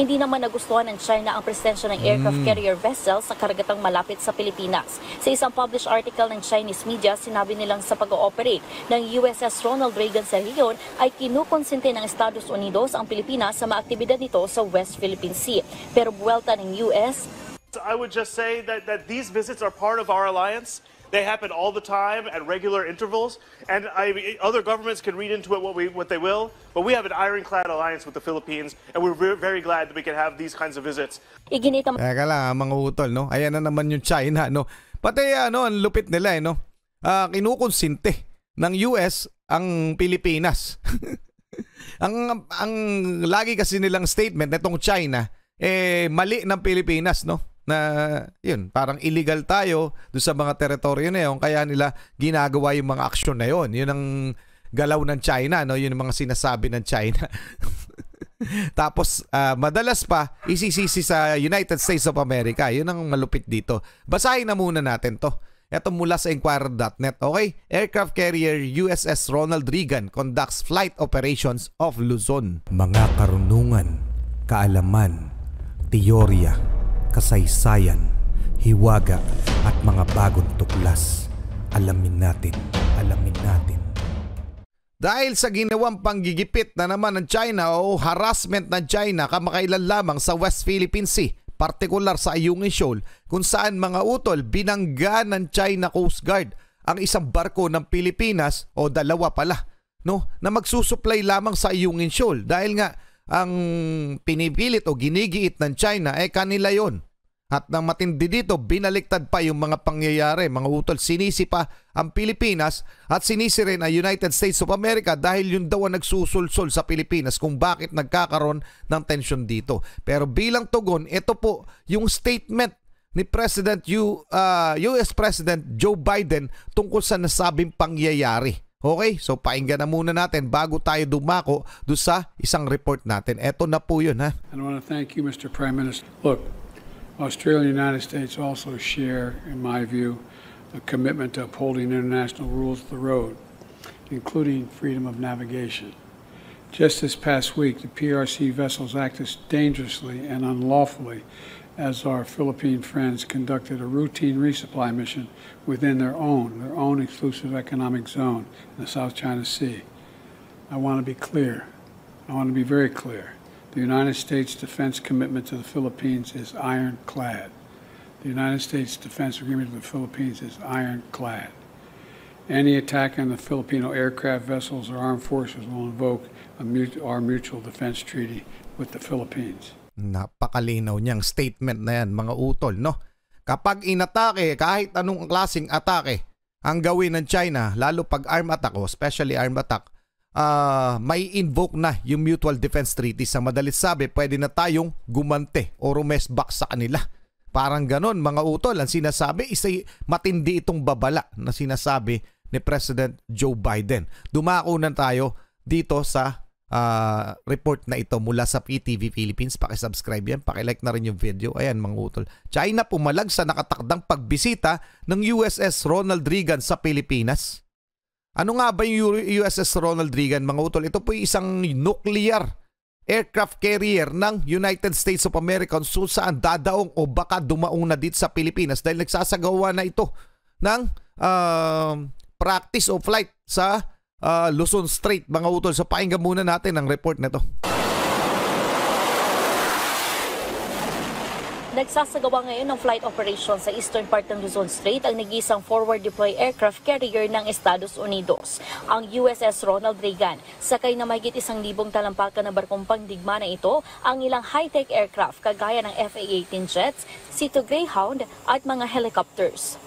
Hindi naman nagustuhan ng China ang presensya ng aircraft carrier vessels sa karagatang malapit sa Pilipinas. Sa isang published article ng Chinese media, sinabi nilang sa pag-ooperate ng USS Ronald Reagan sa rehiyon ay kinukonsente ng Estados Unidos ang Pilipinas sa mga aktibidad nito sa West Philippine Sea. Pero buwelta ng US, I would just say that these visits are part of our alliance. They happen all the time at regular intervals, and other governments can read into it what they will, but we have an ironclad alliance with the Philippines, and we're very glad that we can have these kinds of visits. iginit ang Teka lang, mga utol, no? Ayan na naman yung China, no? Pati, ang lupit nila, no? Kinukonsinte ng US ang Pilipinas. ang lagi kasi nilang statement nitong China, mali ng Pilipinas, no? Na yun, parang illegal tayo doon sa mga teritoryo na yun, kaya nila ginagawa yung mga aksyon na yun. Yun ang galaw ng China, no? Yun ang mga sinasabi ng China. Tapos madalas pa isisisi sa United States of America. Yun ang malupit dito. Basahin na muna natin to. Ito mula sa Inquirer.net. Okay? Aircraft carrier USS Ronald Reagan conducts flight operations off Luzon. Mga karunungan, kaalaman, teorya, kasaysayan, hiwaga at mga bagong tuklas. Alamin natin. Dahil sa ginawang panggigipit na naman ng China o harassment ng China kamakailan lamang sa West Philippine Sea, partikular sa Ayungin Shoal, kung saan mga utol binangga ng China Coast Guard ang isang barko ng Pilipinas o dalawa pala, no, na magsusupply lamang sa Ayungin Shoal dahil nga ang pinipilit o ginigiit ng China kanila yon. At nang matindi dito, binaliktad pa yung mga pangyayari. Mga utol, sinisi pa ang Pilipinas at sinisi rin ang United States of America dahil yun daw ang nagsusulsol sa Pilipinas kung bakit nagkakaroon ng tensyon dito. Pero bilang tugon, ito po yung statement ni US President Joe Biden tungkol sa nasabing pangyayari. Okay, so painggan na muna natin bago tayo dumako doon sa isang report natin. Eto na po yun, ha? I want to thank you, Mr. Prime Minister. Look, Australia and the United States also share, in my view, a commitment to upholding international rules of the road, including freedom of navigation. Just this past week, the PRC vessels acted dangerously and unlawfully as our Philippine friends conducted a routine resupply mission within their own exclusive economic zone in the South China Sea. I want to be clear. I want to be very clear. The United States defense commitment to the Philippines is ironclad. The United States defense agreement with the Philippines is ironclad. Any attack on the Filipino aircraft vessels or armed forces will invoke our mutual defense treaty with the Philippines. Napakalinaw niyang statement na yan, mga utol, no? Kapag inatake, kahit anong klaseng atake ang gawin ng China, lalo pag arm attack o especially arm attack, may invoke na yung Mutual Defense Treaty. Sa madalit sabi, pwede na tayong gumante o rumesback sa kanila. Parang ganon, mga utol. Ang sinasabi, matindi itong babala na sinasabi ni President Joe Biden. Dumako na tayo dito sa report na ito mula sa PTV Philippines. Pakisubscribe yan, pakilike na rin yung video. Ayan, mga utol. China pumalag sa nakatakdang pagbisita ng USS Ronald Reagan sa Pilipinas. Ano nga ba yung USS Ronald Reagan, mga utol? Ito po yung isang nuclear aircraft carrier ng United States of America kung saan dadaong o baka dumaong na dito sa Pilipinas dahil nagsasagawa na ito ng practice o flight sa Luzon Strait, mga utol. So pakinggan muna natin ang report na ito. Nagsasagawa ngayon ng flight operation sa eastern part ng Luzon Strait ang nag-iisang forward deploy aircraft carrier ng Estados Unidos, ang USS Ronald Reagan. Sakay na mahigit 1,000 talampakan na barkong pangdigma na ito ang ilang high-tech aircraft kagaya ng FA-18 jets, C-2 Greyhound at mga helicopters.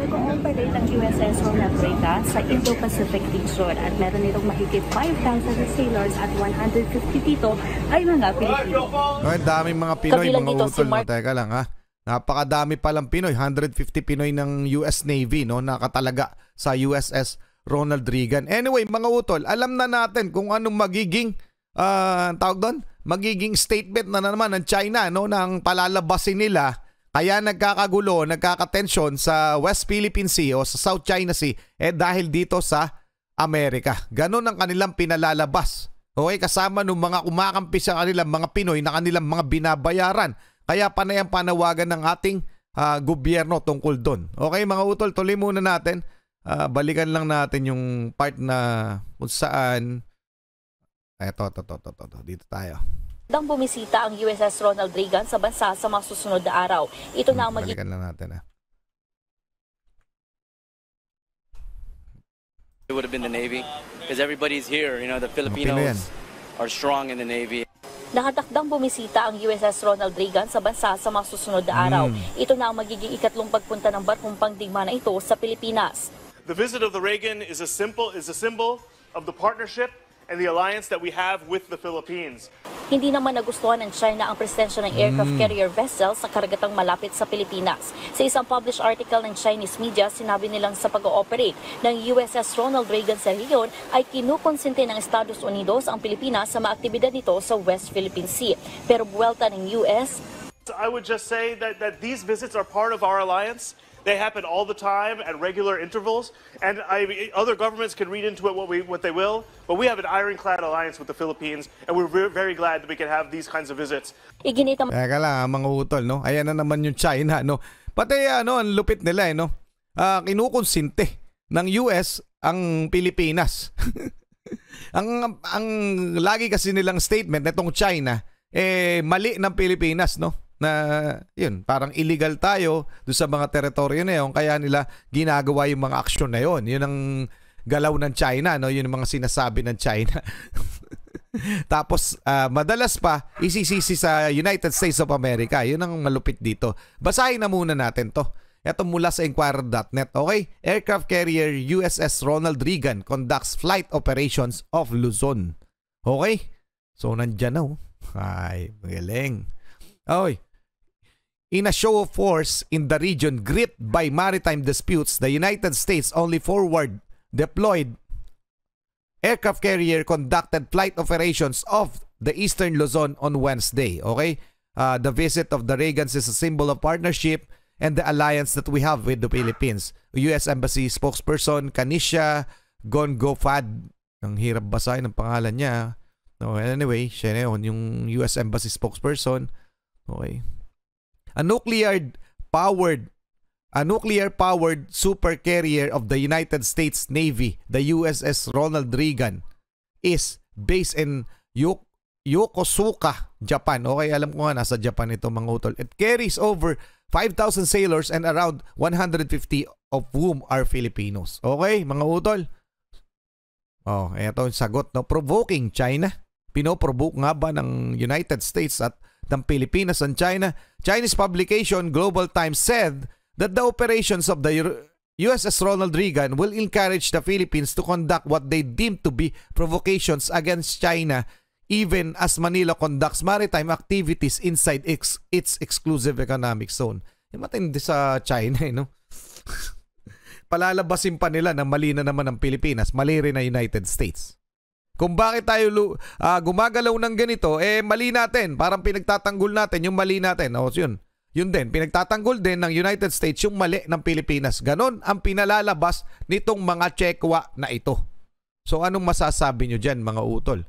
Nag-ooperate ang USS Ronald Reagan sa Indo-Pacific region at meron itong mahigit 5,000 sailors at 150 dito ay mga Pilipino. Ay, daming mga Pinoy, mga utol. Teka lang, ha? Napakadami palang Pinoy. 150 Pinoy ng US Navy, no? Nakatalaga sa USS Ronald Reagan. Anyway, mga utol, alam na natin kung anong magiging tawag doon? Magiging statement na naman ng China, no? Nang palalabasin nila. Kaya nagkakagulo, nagkakatensyon sa West Philippine Sea o sa South China Sea dahil dito sa Amerika. Ganon ang kanilang pinalalabas. Okay, kasama ng mga kumakampi sa kanilang mga Pinoy na kanilang mga binabayaran. Kaya panay ang panawagan ng ating gobyerno tungkol doon. Okay mga utol, tuloy muna natin. Balikan lang natin yung part na kung saan dito tayo. Nang bumisita ang USS Ronald Reagan sa bansa sa mga susunod na araw. Ito na ang Balikan lang natin. It would have been the Navy because everybody's here. You know, the Filipinos are strong in the Navy. Nakatakdang bumisita ang USS Ronald Reagan sa bansa sa mga susunod na araw. Ito na ang magiging ikatlong pagpunta ng barkong pangdigma na ito sa Pilipinas. The visit of the Reagan is a symbol of the partnership and the alliance that we have with the Philippines. Hindi naman nagustuhan ng China ang presensya ng aircraft carrier vessel sa karagatang malapit sa Pilipinas. Sa isang published article ng Chinese media, sinabi nilang sa pag-ooperate ng USS Ronald Reagan sa rehiyon ay kinukonsente ng Estados Unidos ang Pilipinas sa mga aktibidad nito sa West Philippine Sea. Pero buwelta ng US, I would just say that these visits are part of our alliance. They happen all the time at regular intervals, and other governments can read into it what they will, but we have an ironclad alliance with the Philippines, and we're very glad that we can have these kinds of visits. iginit ang Teka lang mga utol, no? Ayan na naman yung China, no? Pati ang lupit nila, no? Kinukonsinte ng US ang Pilipinas. ang lagi kasi nilang statement nitong China, mali ng Pilipinas, no? Na yun, parang illegal tayo doon sa mga teritoryo na yun, kaya nila ginagawa yung mga aksyon na yun. Yun ang galaw ng China, no? Yun ang mga sinasabi ng China. Tapos madalas pa isisisi sa United States of America. Yun ang malupit dito. Basahin na muna natin to. Ito mula sa Inquirer.net. Okay? Aircraft carrier USS Ronald Reagan conducts flight operations off Luzon. Okay? So nandyan na. Ay, magaling. Okay. In a show of force in the region gripped by maritime disputes, the United States only forward deployed aircraft carrier conducted flight operations off the eastern Luzon on Wednesday. Okay? The visit of the Reagans is a symbol of partnership and the alliance that we have with the Philippines. U.S. Embassy spokesperson Kanisha Gongofad. Ang hirap basahin ng pangalan niya. No, anyway, siya na yun, yung U.S. Embassy spokesperson. Okay. A nuclear-powered super carrier of the United States Navy, the USS Ronald Reagan, is based in Yokosuka, Japan. Okay, alam ko nga nasa Japan ito mga utol. It carries over 5,000 sailors and around 150 of whom are Filipinos. Okay, mga utol. Oh, ito yung sagot, no? Provoking China. Pinoprovoke nga ba ng United States at ng Pilipinas and China? Chinese publication Global Times said that the operations of the USS Ronald Reagan will encourage the Philippines to conduct what they deem to be provocations against China, even as Manila conducts maritime activities inside its exclusive economic zone. Yung matindi sa China, no? Palalabasin pa nila na mali na naman ang Pilipinas, mali rin ang United States. Kung bakit tayo gumagalaw ng ganito, mali natin. Parang pinagtatanggol natin yung mali natin. O, yun din, pinagtatanggol din ng United States yung mali ng Pilipinas. Ganon ang pinalalabas nitong mga tsekwa na ito. So, anong masasabi nyo dyan, mga utol?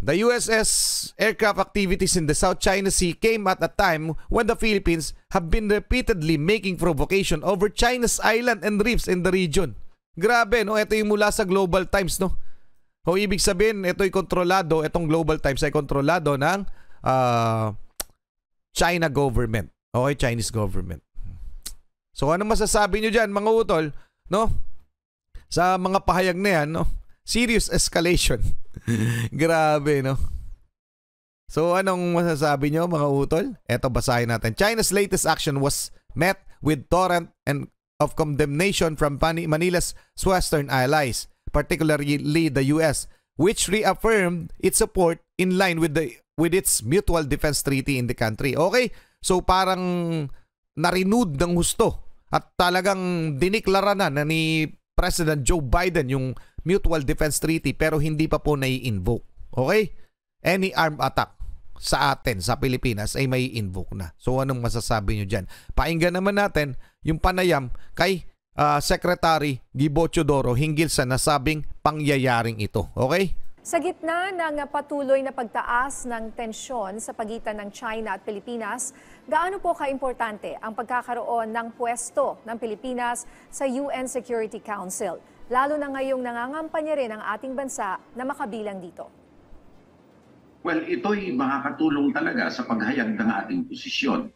The USS aircraft activities in the South China Sea came at a time when the Philippines have been repeatedly making provocation over China's island and reefs in the region. Grabe, no? Ito yung mula sa Global Times, no? O ibig sabihin, ito'y kontrolado, itong Global Times ay kontrolado ng China government. Okay, Chinese government. So ano masasabi nyo dyan, mga utol? No? Sa mga pahayag na yan, no? Serious escalation. Grabe, no? So anong masasabi nyo, mga utol? Eto, basahin natin. China's latest action was met with torrent and of condemnation from Manila's Western allies, particularly the US, which reaffirmed its support in line with its mutual defense treaty in the country. Okay, so parang narinud ng husto at talagang diniklara na ni President Joe Biden yung mutual defense treaty pero hindi pa po nai-invoke. Okay? Any armed attack sa atin, sa Pilipinas ay may invoke na. So anong masasabi nyo dyan? Painggan naman natin yung panayam kay Secretary Gibo Teodoro hinggil sa nasabing pangyayaring ito. Okay? Sa gitna ng patuloy na pagtaas ng tensyon sa pagitan ng China at Pilipinas, gaano po kaimportante ang pagkakaroon ng pwesto ng Pilipinas sa UN Security Council, lalo na ngayong nangangampanya rin ang ating bansa na makabilang dito? Well, ito'y makakatulong talaga sa paghayag ng ating posisyon.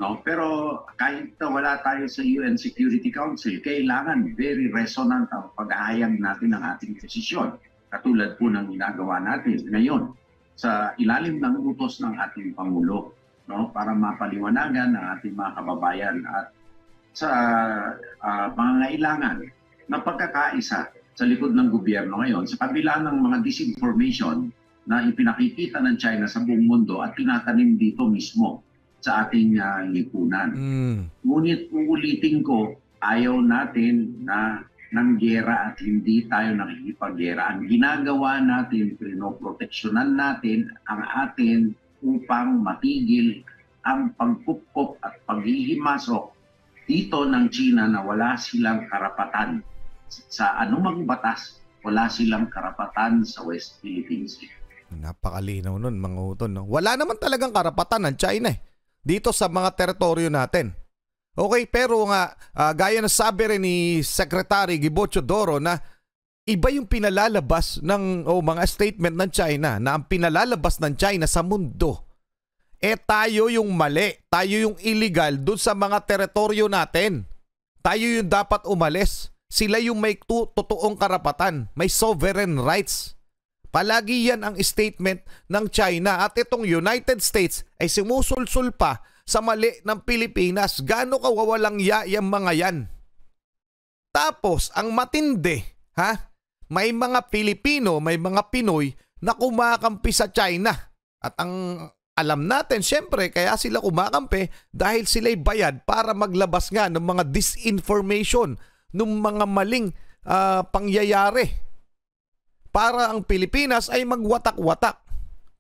No? Pero kahit na wala tayo sa UN Security Council, kailangan very resonant ang paghahayag natin ng ating posisyon. Katulad po ng ginagawa natin ngayon sa ilalim ng utos ng ating Pangulo, no? Para mapaliwanagan ng ating mga kababayan at sa pangangailangan ng pagkakaisa sa likod ng gobyerno ngayon sa kabila ng mga disinformation na ipinakikita ng China sa buong mundo at tinatanim dito mismo sa ating lipunan. Ngunit uulitin ko, ayaw natin na ng gera at hindi tayo nakikipaggera. Ang ginagawa natin, pinoproteksyonan natin ang atin upang matigil ang pagpupkop at paghihimasok dito ng China na wala silang karapatan. Sa anumang batas, wala silang karapatan sa West Philippine Sea. Napakalinaw nun, mga utol. No? Wala naman talagang karapatan ng China dito sa mga teritoryo natin. Okay, pero nga, gaya na sabi rin ni Secretary Gibo Teodoro na iba yung pinalalabas ng mga statement ng China na ang pinalalabas ng China sa mundo. Tayo yung mali, tayo yung illegal dun sa mga teritoryo natin. Tayo yung dapat umalis. Sila yung may totoong karapatan, may sovereign rights. Palagi yan ang statement ng China at itong United States ay sumusulsul pa sa mali ng Pilipinas. Gaano kawawalang yung mga yan? Tapos, ang matindi, may mga Pilipino, may mga Pinoy na kumakampi sa China. At ang alam natin, syempre, kaya sila kumakampi dahil sila'y bayad para maglabas nga ng mga disinformation, ng mga maling pangyayari. Para ang Pilipinas ay magwatak-watak.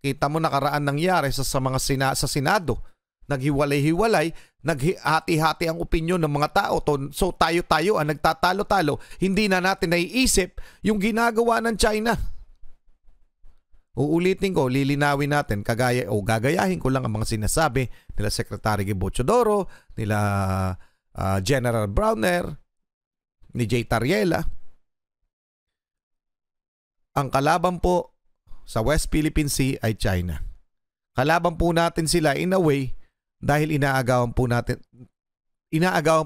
Kita mo nakaraan nangyari sa mga sa Senado. Naghiwalay-hiwalay, naghati-hati ang opinyon ng mga tao. So tayo-tayo ang nagtatalo-talo. Hindi na natin naiisip yung ginagawa ng China. Uulitin ko, lilinawin natin, gagayahin ko lang ang mga sinasabi nila Secretary Gibo Teodoro, nila General Browner, ni Jay Tariela. Ang kalaban po sa West Philippine Sea ay China. Kalaban po natin sila in a way dahil inaagawan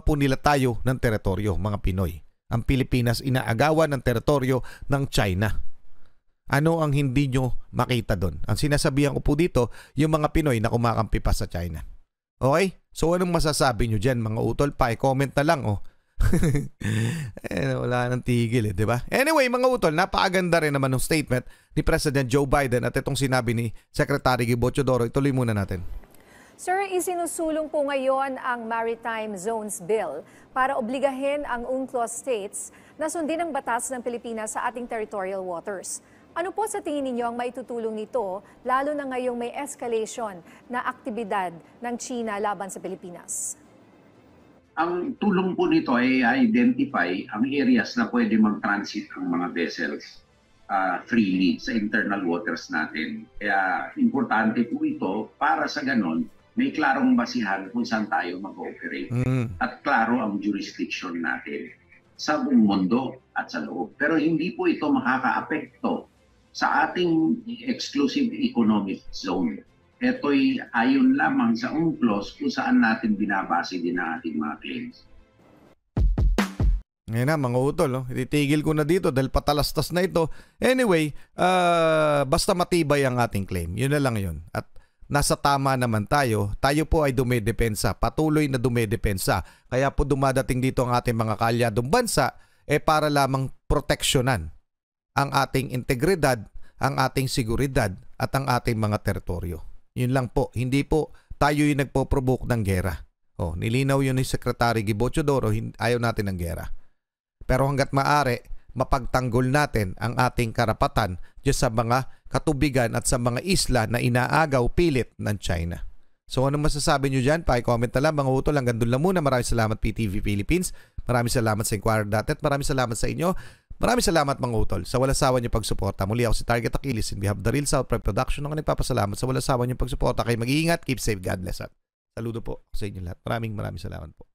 po nila tayo ng teritoryo, mga Pinoy. Ang Pilipinas inaagawan ng teritoryo ng China. Ano ang hindi nyo makita doon? Ang sinasabihan ko po dito, yung mga Pinoy na kumakampi pa sa China. Okay? So anong masasabi nyo dyan, mga utol? Pa-comment na lang, oh. Wala nang tigil, di ba? Anyway, mga utol, napakaganda rin naman ng statement ni President Joe Biden at itong sinabi ni Secretary Gibo Teodoro. Ituloy muna natin. Sir, isinusulong po ngayon ang Maritime Zones Bill para obligahin ang UNCLOS states na sundin ang batas ng Pilipinas sa ating territorial waters. Ano po sa tingin ninyo ang maitutulong nito, lalo na ngayong may escalation na aktibidad ng China laban sa Pilipinas? Ang tulong po nito ay identify ang areas na pwede mag-transit ang mga vessels freely sa internal waters natin. Kaya importante po ito para sa ganon, may klarong basihan kung saan tayo mag-ooperate. At klaro ang jurisdiction natin sa buong mundo at sa loob. Pero hindi po ito makaka-apekto sa ating exclusive economic zone. Ito'y ayon lamang sa UNCLOS kung saan natin binabase din ang ating mga claims. Ngayon na, mga utol, no? Ititigil ko na dito dahil patalastas na ito. Anyway, basta matibay ang ating claim. Yun na lang yun. At nasa tama naman tayo. Tayo po ay dumedepensa. Patuloy na dumedepensa. Kaya po dumadating dito ang ating mga kaalyadong bansa para lamang proteksyonan ang ating integridad, ang ating seguridad at ang ating mga teritoryo. Yun lang po. Hindi po tayo yung nagpo-provoke ng gera. Nilinaw yun ni Secretary Gibo Teodoro, ayaw natin ng gera. Pero hanggat maaari, mapagtanggol natin ang ating karapatan dyan sa mga katubigan at sa mga isla na inaagaw pilit ng China. So anong masasabi nyo dyan? Pa-comment na lang, mga utol. Hanggang doon lang muna. Maraming salamat PTV Philippines. Maraming salamat sa Inquirer.net. Maraming salamat sa inyo, Maraming salamat mga utol sa walang sawa niyo pagsuporta. Muli ako si Target Achilles in behalf of the Real South Pride Production. Ako nagpapasalamat sa walang sawa niyo pagsuporta. Kayo mag-iingat, keep safe, God bless. Saludo po sa inyo lahat. Maraming salamat po.